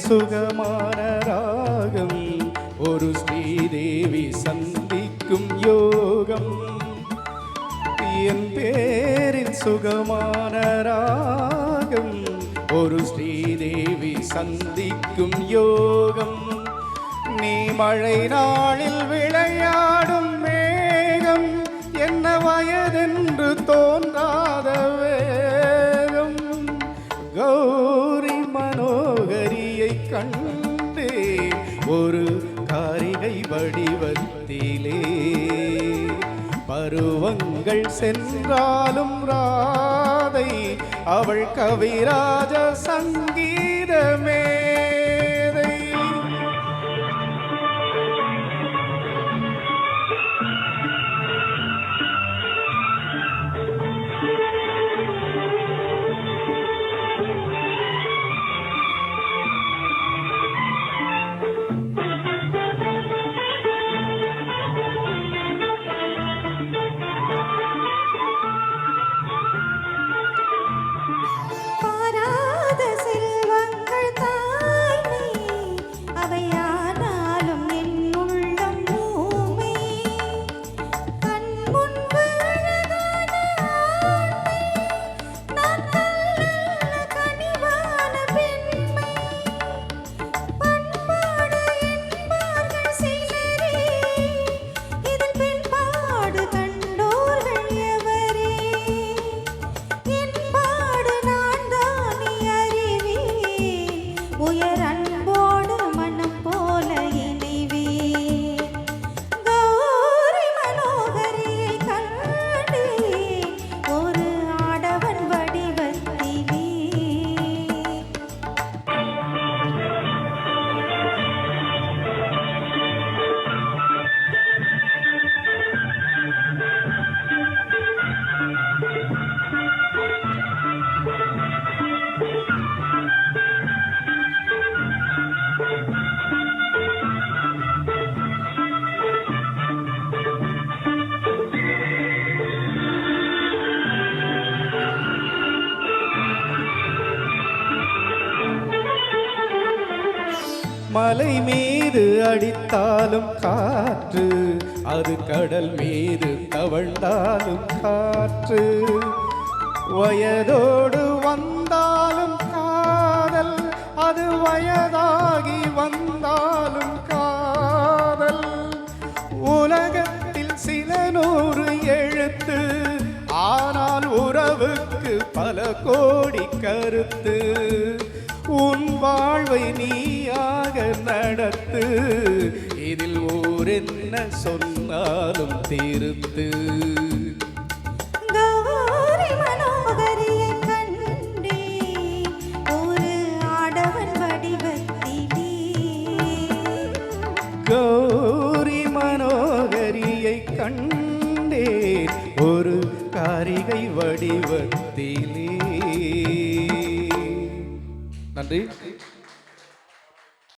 சுகமான ராகம் ஒரு ஸ்ரீதேவி சந்திக்கும் யோகம் என் பேரில் சுகமான ராகம் ஒரு ஸ்ரீதேவி சந்திக்கும் யோகம் நீ மழை நாளில் விளையாடும் மேகம் என்ன வயதென்று தோன்றாத வேகம் கௌரி மனோகரியை கண்டே ஒரு காரிகை வடிவத்திலே பருவங்கள் சென்றாலும் ராதை அவள் கவிராஜ சங்கீதமே மலை மீது அடித்தாலும் காற்று அது கடல் மீது தவழ்ந்தாலும் காற்று வயதோடு வந்தாலும் காதல் அது வயதாகி வந்தாலும் காதல் உலகத்தில் சில 100 எழுத்து ஆனால் உறவுக்கு பல கோடி கருத்து உன் வாழ்வை நீயாக நடத்து இதில் என்ன சொன்னாலும் திருத்து கௌரி மனோகரியை கண்டே ஒரு ஆடவன் வடிவத்திலே கௌரி மனோகரியை கண்டே ஒரு காரிகை வடிவத்திலே நன்றி.